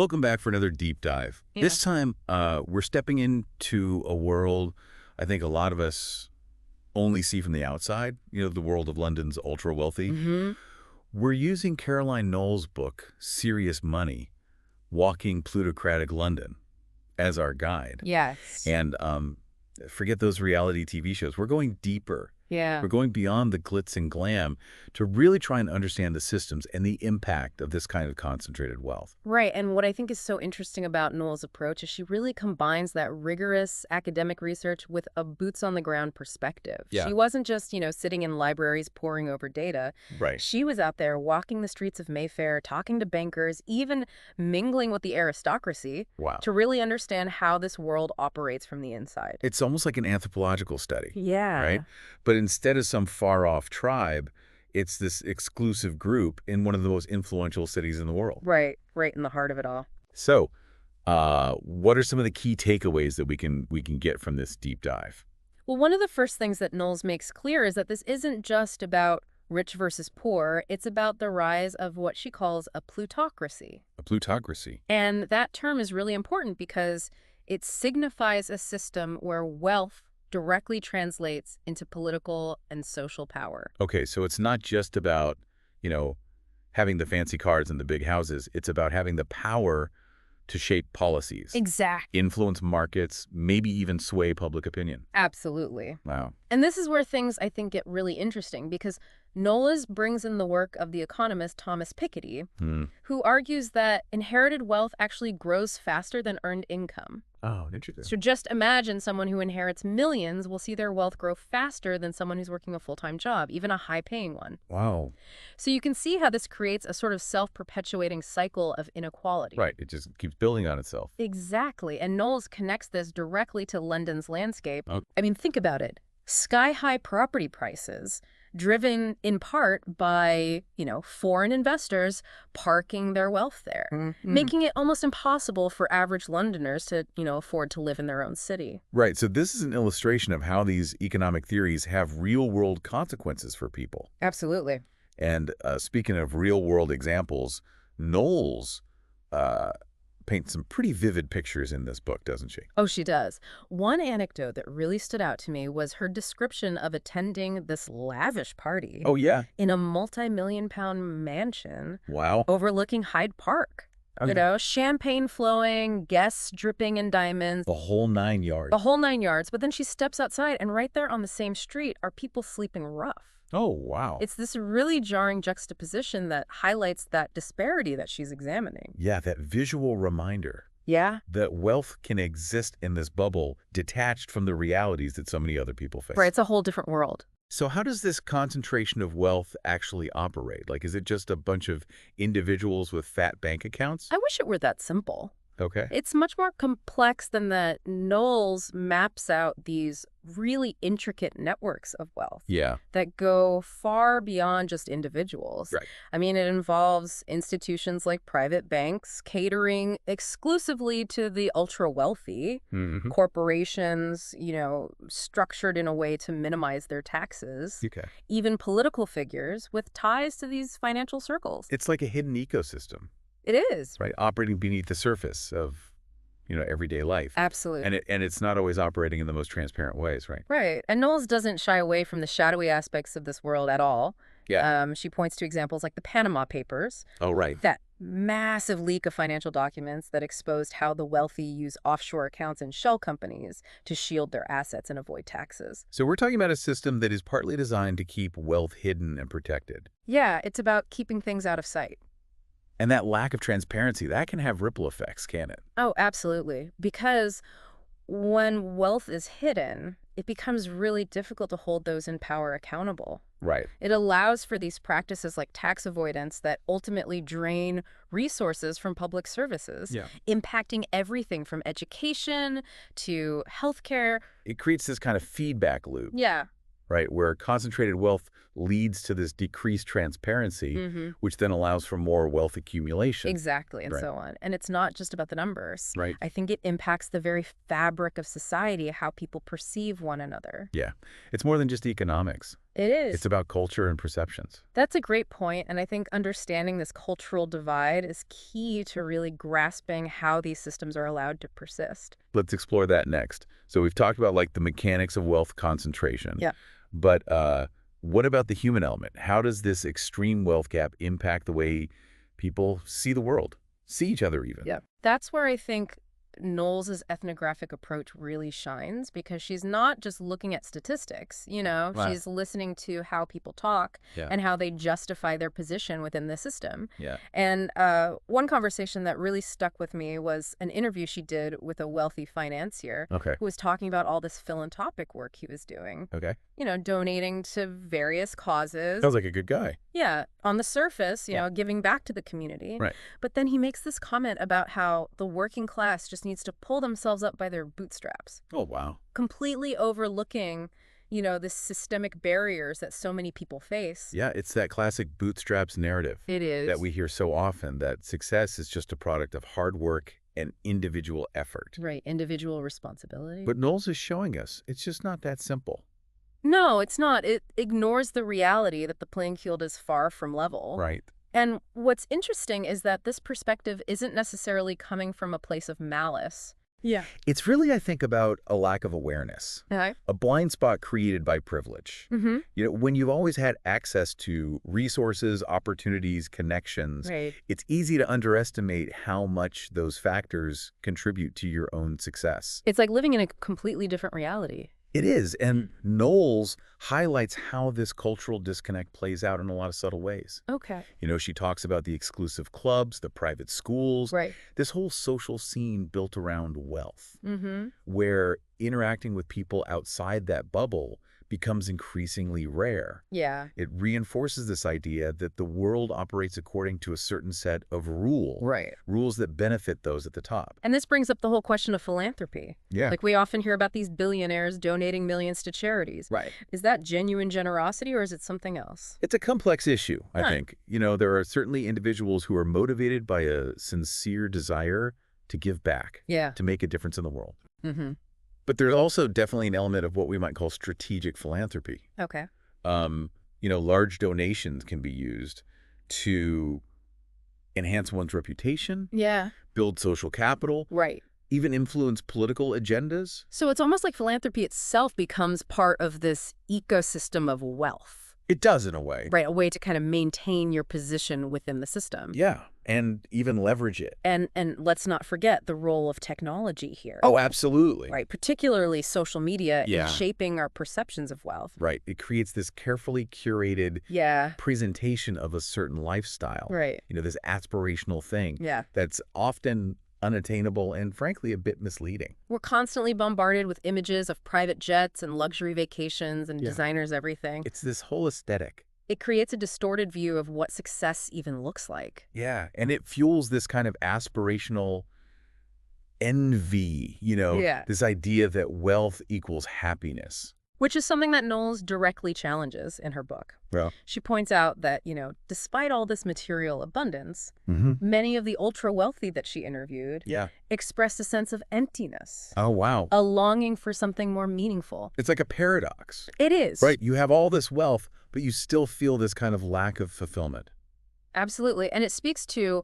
Welcome back for another deep dive. Yeah. This time, we're stepping into a world I think a lot of us only see from the outside, the world of London's ultra-wealthy. Mm-hmm. We're using Caroline Knowles' book, Serious Money, Walking Plutocratic London, as our guide. Yes. And forget those reality TV shows. We're going deeper. Yeah. We're going beyond the glitz and glam to really try and understand the systems and the impact of this kind of concentrated wealth. Right. And what I think is so interesting about Knowles' approach is she really combines that rigorous academic research with a boots-on-the-ground perspective. Yeah. She wasn't just, sitting in libraries poring over data. Right. She was out there walking the streets of Mayfair, talking to bankers, even mingling with the aristocracy Wow. to really understand how this world operates from the inside. It's almost like an anthropological study. Yeah. Right? But instead of some far-off tribe, it's this exclusive group in one of the most influential cities in the world. Right. Right in the heart of it all. So, what are some of the key takeaways that we can get from this deep dive? Well, one of the first things that Knowles makes clear is that this isn't just about rich versus poor. It's about the rise of what she calls a plutocracy. A plutocracy. And that term is really important because it signifies a system where wealth directly translates into political and social power. Okay, so it's not just about, having the fancy cars and the big houses. It's about having the power to shape policies. Exactly. Influence markets, maybe even sway public opinion. Absolutely. Wow. And this is where things, I think, get really interesting because Knowles brings in the work of the economist Thomas Piketty, who argues that inherited wealth actually grows faster than earned income. Oh, interesting. So just imagine someone who inherits millions will see their wealth grow faster than someone who's working a full-time job, even a high-paying one. Wow. So you can see how this creates a sort of self-perpetuating cycle of inequality. Right. It just keeps building on itself. Exactly. And Knowles connects this directly to London's landscape. Okay. I mean, think about it. Sky-high property prices, driven in part by, foreign investors parking their wealth there, making it almost impossible for average Londoners to, afford to live in their own city. Right. So this is an illustration of how these economic theories have real-world consequences for people. Absolutely. And speaking of real-world examples, Knowles paints some pretty vivid pictures in this book, doesn't she? Oh, she does. One anecdote that really stood out to me was her description of attending this lavish party. Oh, yeah. In a multi-million-pound mansion. Wow. Overlooking Hyde Park. Okay. Champagne flowing, guests dripping in diamonds. The whole 9 yards. The whole 9 yards. But then she steps outside, and right there on the same street are people sleeping rough. Oh, wow. It's this really jarring juxtaposition that highlights that disparity that she's examining. Yeah, that visual reminder. Yeah. That wealth can exist in this bubble detached from the realities that so many other people face. Right, it's a whole different world. So how does this concentration of wealth actually operate? Like, is it just a bunch of individuals with fat bank accounts? I wish it were that simple. Okay. It's much more complex than that. Knowles maps out these really intricate networks of wealth. Yeah. That go far beyond just individuals. Right. I mean, it involves institutions like private banks catering exclusively to the ultra-wealthy, corporations, structured in a way to minimize their taxes, Okay. even political figures with ties to these financial circles. It's like a hidden ecosystem. It is. Right, operating beneath the surface of, everyday life. Absolutely. And it's not always operating in the most transparent ways, right? Right. And Knowles doesn't shy away from the shadowy aspects of this world at all. Yeah. She points to examples like the Panama Papers. Oh, right. That massive leak of financial documents that exposed how the wealthy use offshore accounts and shell companies to shield their assets and avoid taxes. So we're talking about a system that is partly designed to keep wealth hidden and protected. Yeah, it's about keeping things out of sight. And that lack of transparency, that can have ripple effects, can it? Oh, absolutely. Because when wealth is hidden, it becomes really difficult to hold those in power accountable. Right. It allows for these practices like tax avoidance that ultimately drain resources from public services, impacting everything from education to healthcare. It creates this kind of feedback loop. Yeah. Right, where concentrated wealth leads to this decreased transparency, which then allows for more wealth accumulation. Exactly, and Right. so on. And it's not just about the numbers. Right. I think it impacts the very fabric of society, how people perceive one another. Yeah, it's more than just economics. It is. It's about culture and perceptions. That's a great point, and I think understanding this cultural divide is key to really grasping how these systems are allowed to persist. Let's explore that next. So we've talked about like the mechanics of wealth concentration. Yeah. But what about the human element? How does this extreme wealth gap impact the way people see the world, see each other even? Yeah. That's where I think Knowles' ethnographic approach really shines, because she's not just looking at statistics, Right. she's listening to how people talk Yeah. and how they justify their position within the system. Yeah. And one conversation that really stuck with me was an interview she did with a wealthy financier Okay. who was talking about all this philanthropic work he was doing, Okay. donating to various causes. Sounds like a good guy. Yeah, on the surface, Yeah. giving back to the community. Right. But then he makes this comment about how the working class just needs to pull themselves up by their bootstraps, Oh, wow. completely overlooking, the systemic barriers that so many people face. Yeah, it's that classic bootstraps narrative It is. that we hear so often, that success is just a product of hard work and individual effort. Right, individual responsibility. But Knowles is showing us it's just not that simple. No, it's not. It ignores the reality that the playing field is far from level. Right. And what's interesting is that this perspective isn't necessarily coming from a place of malice. Yeah. It's really, I think, about a lack of awareness, Okay. a blind spot created by privilege. Mm-hmm. When you've always had access to resources, opportunities, connections, Right. it's easy to underestimate how much those factors contribute to your own success. It's like living in a completely different reality. It is, and Knowles highlights how this cultural disconnect plays out in a lot of subtle ways. Okay. She talks about the exclusive clubs, the private schools, Right. this whole social scene built around wealth, Mm-hmm. where interacting with people outside that bubble becomes increasingly rare. Yeah. It reinforces this idea that the world operates according to a certain set of rules. Right. Rules that benefit those at the top. And this brings up the whole question of philanthropy. Yeah. Like, we often hear about these billionaires donating millions to charities. Right. Is that genuine generosity, or is it something else? It's a complex issue, I Huh. think. There are certainly individuals who are motivated by a sincere desire to give back, Yeah. to make a difference in the world. Mm-hmm. But there's also definitely an element of what we might call strategic philanthropy. Okay. Large donations can be used to enhance one's reputation, Yeah. build social capital, Right. even influence political agendas. So it's almost like philanthropy itself becomes part of this ecosystem of wealth. It does in a way. Right. A way to kind of maintain your position within the system. Yeah, and even leverage it. And let's not forget the role of technology here. Oh, absolutely. Right. Particularly social media Yeah. in shaping our perceptions of wealth. Right. It creates this carefully curated Yeah. presentation of a certain lifestyle. Right. This aspirational thing Yeah. that's often unattainable and frankly a bit misleading. We're constantly bombarded with images of private jets and luxury vacations and Yeah. designers everything. It's this whole aesthetic. It creates a distorted view of what success even looks like. Yeah, and it fuels this kind of aspirational envy, Yeah. this idea that wealth equals happiness. Which is something that Knowles directly challenges in her book. Well, She points out that, despite all this material abundance, mm-hmm. many of the ultra-wealthy that she interviewed Yeah. expressed a sense of emptiness, Oh, wow. a longing for something more meaningful. It's like a paradox. It is. Right, you have all this wealth, but you still feel this kind of lack of fulfillment. Absolutely. And it speaks to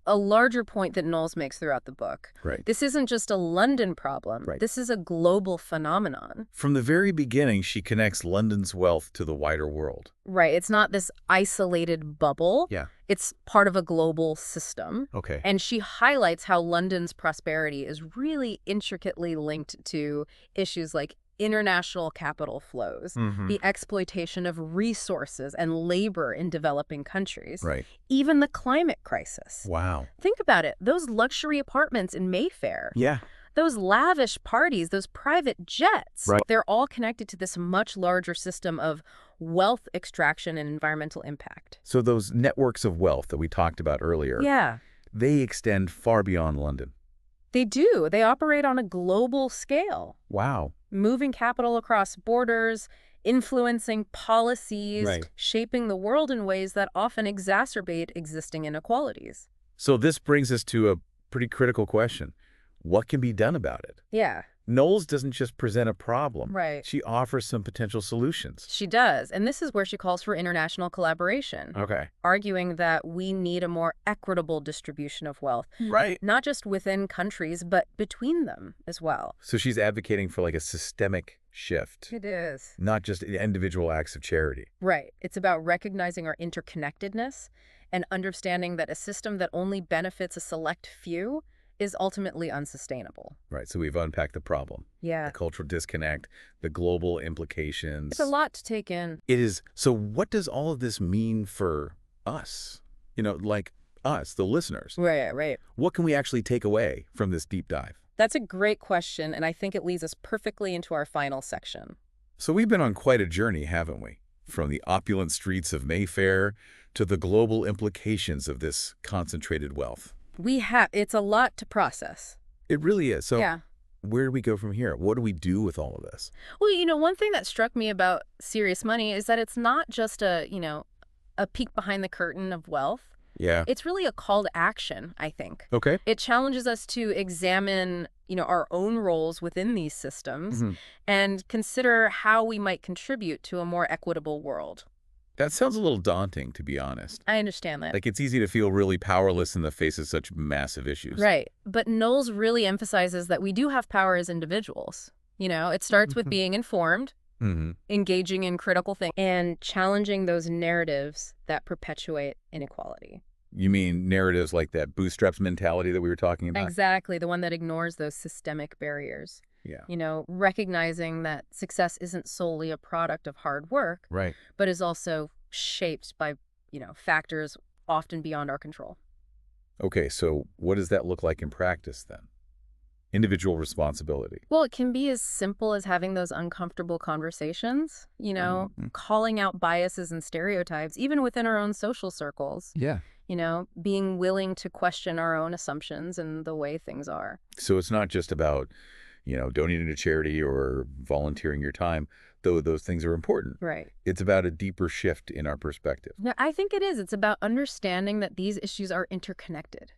a larger point that Knowles makes throughout the book. Right. This isn't just a London problem. Right. This is a global phenomenon. From the very beginning, she connects London's wealth to the wider world. Right. It's not this isolated bubble. Yeah. It's part of a global system. Okay. And she highlights how London's prosperity is really intricately linked to issues like international capital flows, Mhm. the exploitation of resources and labor in developing countries, Right. even the climate crisis. Wow. Think about it. Those luxury apartments in Mayfair, Yeah. those lavish parties, those private jets, Right. they're all connected to this much larger system of wealth extraction and environmental impact. So those networks of wealth that we talked about earlier, Yeah, they extend far beyond London. they do. They operate on a global scale, Wow. moving capital across borders, influencing policies, Right. shaping the world in ways that often exacerbate existing inequalities. So this brings us to a pretty critical question. What can be done about it? Yeah. Knowles doesn't just present a problem. Right. She offers some potential solutions. She does. And this is where she calls for international collaboration, Okay. arguing that we need a more equitable distribution of wealth, Right. not just within countries, but between them as well. So she's advocating for like a systemic shift, It is. not just individual acts of charity. Right. It's about recognizing our interconnectedness and understanding that a system that only benefits a select few is ultimately unsustainable. Right. So we've unpacked the problem, Yeah. the cultural disconnect, the global implications. It's a lot to take in. It is. So what does all of this mean for us? Like us, the listeners. Right. What can we actually take away from this deep dive? That's a great question, and I think it leads us perfectly into our final section. So we've been on quite a journey, haven't we? From the opulent streets of Mayfair to the global implications of this concentrated wealth. It's a lot to process. It really is. So Yeah. where do we go from here? What do we do with all of this? Well, one thing that struck me about Serious Money is that it's not just a peek behind the curtain of wealth. Yeah. It's really a call to action, I think. Okay. It challenges us to examine, our own roles within these systems and consider how we might contribute to a more equitable world. That sounds a little daunting, to be honest. I understand that. Like, it's easy to feel really powerless in the face of such massive issues. Right. But Knowles really emphasizes that we do have power as individuals. It starts with being informed, engaging in critical thinking, and challenging those narratives that perpetuate inequality. You mean narratives like that bootstraps mentality that we were talking about? Exactly, the one that ignores those systemic barriers. Yeah. Recognizing that success isn't solely a product of hard work, Right. but is also shaped by, factors often beyond our control. Okay, so what does that look like in practice then? Individual responsibility. Well, it can be as simple as having those uncomfortable conversations, calling out biases and stereotypes, even within our own social circles. Yeah. Being willing to question our own assumptions and the way things are. So it's not just about, donating to charity or volunteering your time, though those things are important. Right. It's about a deeper shift in our perspective. Yeah, I think it is. It's about understanding that these issues are interconnected.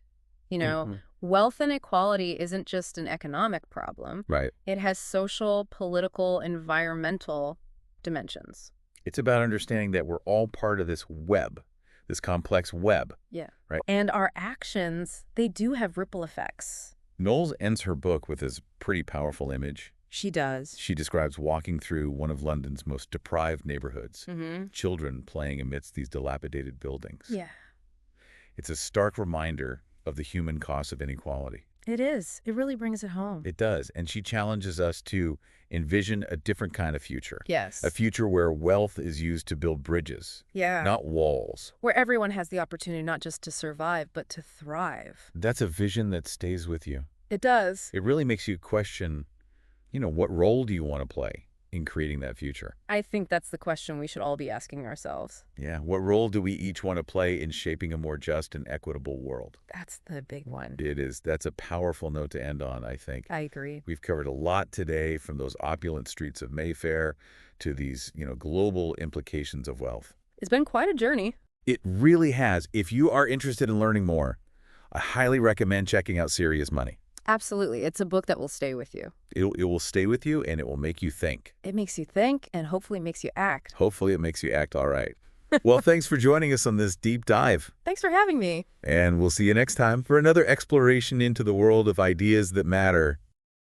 Wealth inequality isn't just an economic problem. Right. It has social, political, environmental dimensions. It's about understanding that we're all part of this web, this complex web. Yeah. Right. And our actions, they do have ripple effects. Knowles ends her book with this pretty powerful image. She does. She describes walking through one of London's most deprived neighborhoods, Mm-hmm. children playing amidst these dilapidated buildings. Yeah. It's a stark reminder of the human cost of inequality. It is. It really brings it home. It does. And she challenges us to envision a different kind of future. Yes. A future where wealth is used to build bridges, Yeah. not walls. Where everyone has the opportunity not just to survive, but to thrive. That's a vision that stays with you. It does. It really makes you question, what role do you want to play in creating that future? I think that's the question we should all be asking ourselves. Yeah. What role do we each want to play in shaping a more just and equitable world? That's the big one. It is. That's a powerful note to end on, I think. I agree. We've covered a lot today, from those opulent streets of Mayfair to these, global implications of wealth. It's been quite a journey. It really has. If you are interested in learning more, I highly recommend checking out Serious Money. Absolutely. It's a book that will stay with you. It will stay with you, and it will make you think. It makes you think, and hopefully makes you act. Hopefully it makes you act all right. Well, thanks for joining us on this deep dive. Thanks for having me. And we'll see you next time for another exploration into the world of ideas that matter.